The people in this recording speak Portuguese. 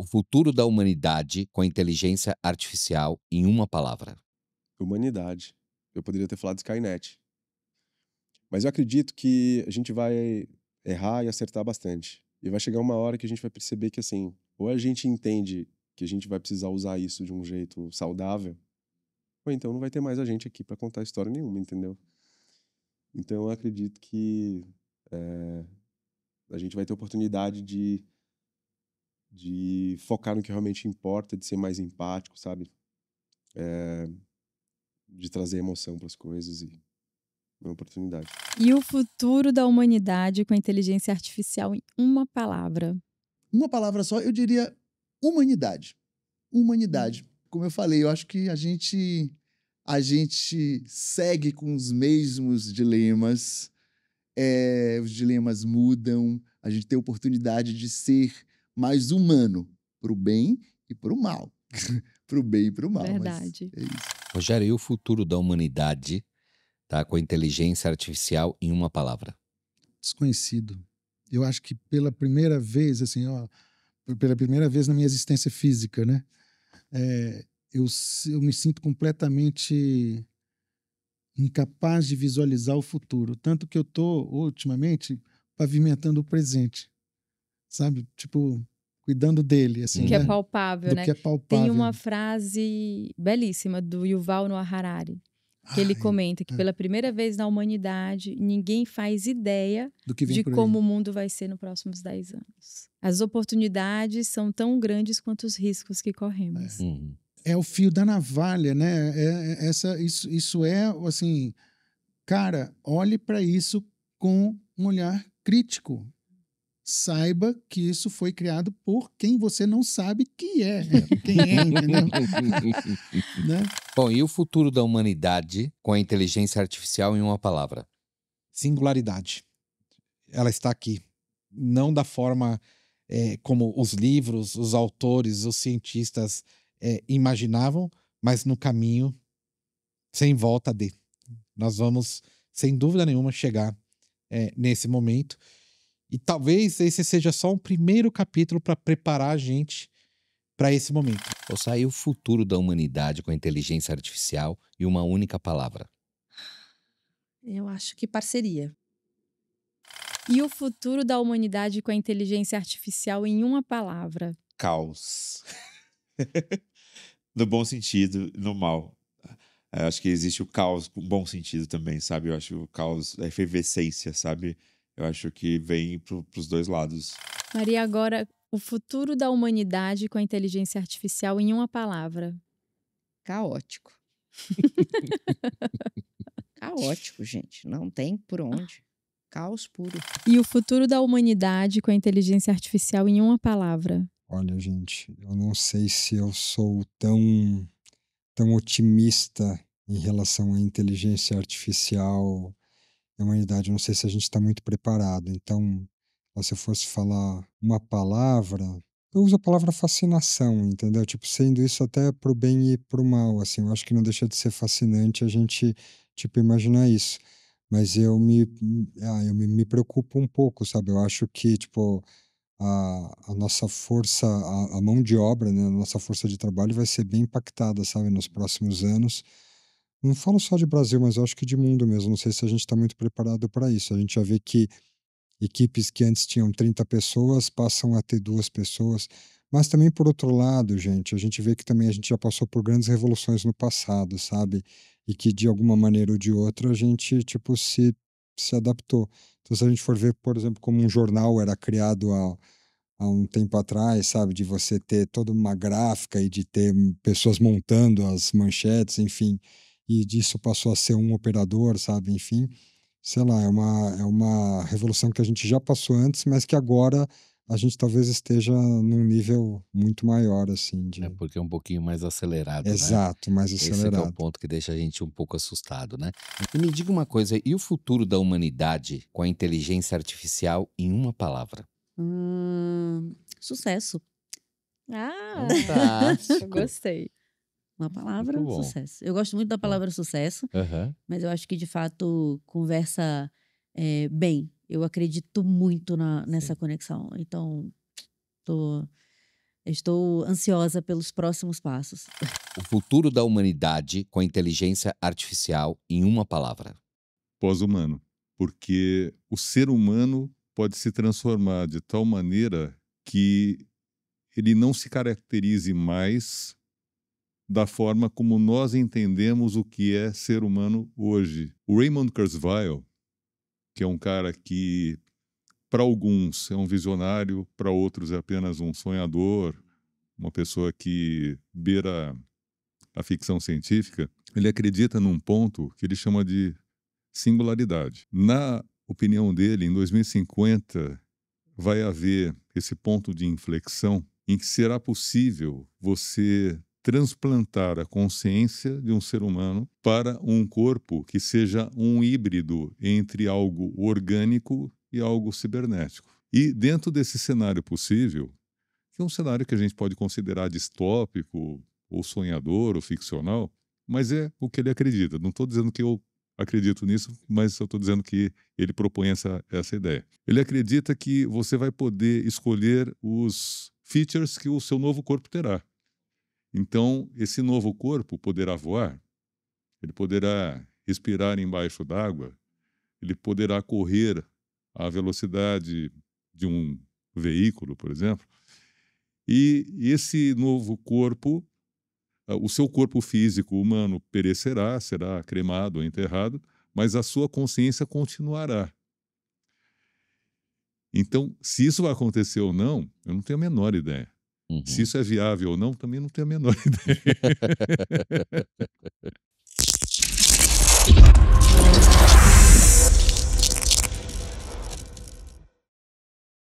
O futuro da humanidade com a inteligência artificial em uma palavra. Humanidade. Eu poderia ter falado Skynet. Mas eu acredito que a gente vai errar e acertar bastante. E vai chegar uma hora que a gente vai perceber que, assim, ou a gente entende que a gente vai precisar usar isso de um jeito saudável, ou então não vai ter mais a gente aqui para contar história nenhuma, entendeu? Então eu acredito que a gente vai ter oportunidade de focar no que realmente importa, de ser mais empático, sabe? De trazer emoção para as coisas e uma oportunidade. E o futuro da humanidade com a inteligência artificial em uma palavra? Uma palavra só, eu diria humanidade. Humanidade. Como eu falei, eu acho que a gente segue com os mesmos dilemas, os dilemas mudam, a gente tem a oportunidade de ser mais humano, para o bem e para o mal. Para o bem e para o mal. Verdade. Mas é isso. Rogério, e o futuro da humanidade, tá, com a inteligência artificial em uma palavra? Desconhecido. Eu acho que pela primeira vez, assim, ó, pela primeira vez na minha existência física, né? Eu me sinto completamente incapaz de visualizar o futuro. Tanto que eu tô, ultimamente, pavimentando o presente. Sabe? Tipo, cuidando dele, assim, Que é né? palpável, Do né? que é palpável. Tem uma frase belíssima do Yuval Noah Harari, que ele comenta que pela primeira vez na humanidade, ninguém faz ideia Do que vem de por aí. como o mundo vai ser nos próximos 10 anos. As oportunidades são tão grandes quanto os riscos que corremos. É o fio da navalha, né? Isso é, assim, cara, olhe para isso com um olhar crítico. Saiba que isso foi criado por quem você não sabe quem é, entendeu? Né? Bom, e o futuro da humanidade com a inteligência artificial em uma palavra? Singularidade. Ela está aqui. Não da forma como os livros, os autores, os cientistas imaginavam, mas no caminho sem volta de. Nós vamos, sem dúvida nenhuma, chegar nesse momento. E talvez esse seja só um primeiro capítulo para preparar a gente para esse momento. Ou sair o futuro da humanidade com a inteligência artificial em uma única palavra? Eu acho que parceria. E o futuro da humanidade com a inteligência artificial em uma palavra? Caos. No bom sentido, no mal. Eu acho que existe o caos com bom sentido também, sabe? Eu acho que o caos, a efervescência, sabe? Eu acho que vem pros dois lados. Maria, agora, o futuro da humanidade com a inteligência artificial em uma palavra? Caótico. Caótico, gente. Não tem por onde. Caos puro. E o futuro da humanidade com a inteligência artificial em uma palavra? Olha, gente, eu não sei se eu sou tão otimista em relação à inteligência artificial e à humanidade. Eu não sei se a gente está muito preparado. Então, se eu fosse falar uma palavra, eu uso a palavra fascinação, entendeu? Tipo, sendo isso até pro bem e pro mal, assim. Eu acho que não deixa de ser fascinante a gente, tipo, imaginar isso. Mas eu me preocupo um pouco, sabe? Eu acho que, tipo, a nossa força, a mão de obra, né, a nossa força de trabalho vai ser bem impactada, sabe, nos próximos anos. Não falo só de Brasil, mas eu acho que de mundo mesmo. Não sei se a gente está muito preparado para isso. A gente já vê que equipes que antes tinham 30 pessoas passam a ter 2 pessoas. Mas também, por outro lado, gente, a gente vê que também a gente já passou por grandes revoluções no passado, sabe? E que de alguma maneira ou de outra a gente, tipo, se adaptou. Então, se a gente for ver, por exemplo, como um jornal era criado há um tempo atrás, sabe? De você ter toda uma gráfica e de ter pessoas montando as manchetes, enfim. E disso passou a ser um operador, sabe? Enfim, sei lá, é uma revolução que a gente já passou antes, mas que agora a gente talvez esteja num nível muito maior, assim, É porque é um pouquinho mais acelerado, né? Exato, mais Esse é que é o acelerado. ponto que deixa a gente um pouco assustado, né? E me diga uma coisa, e o futuro da humanidade com a inteligência artificial em uma palavra? Sucesso. Ah, Fantástico. eu gostei. Uma palavra, Muito bom. sucesso. Eu gosto muito da palavra sucesso, Aham. mas eu acho que de fato conversa bem. Eu acredito muito nessa conexão. Então, tô Estou ansiosa pelos próximos passos. O futuro da humanidade com a inteligência artificial em uma palavra. Pós-humano. Porque o ser humano pode se transformar de tal maneira que ele não se caracterize mais da forma como nós entendemos o que é ser humano hoje. O Raymond Kurzweil, que é um cara que, para alguns, é um visionário, para outros é apenas um sonhador, uma pessoa que beira a ficção científica, ele acredita num ponto que ele chama de singularidade. Na opinião dele, em 2050, vai haver esse ponto de inflexão em que será possível você transplantar a consciência de um ser humano para um corpo que seja um híbrido entre algo orgânico e algo cibernético. E dentro desse cenário possível, que é um cenário que a gente pode considerar distópico, ou sonhador, ou ficcional, mas é o que ele acredita. Não estou dizendo que eu acredito nisso, mas eu estou dizendo que ele propõe essa ideia. Ele acredita que você vai poder escolher os features que o seu novo corpo terá. Então, esse novo corpo poderá voar, ele poderá respirar embaixo d'água, ele poderá correr à velocidade de um veículo, por exemplo. E esse novo corpo, o seu corpo físico humano perecerá, será cremado ou enterrado, mas a sua consciência continuará. Então, se isso vai acontecer ou não, eu não tenho a menor ideia. Se isso é viável ou não, também não tenho a menor ideia.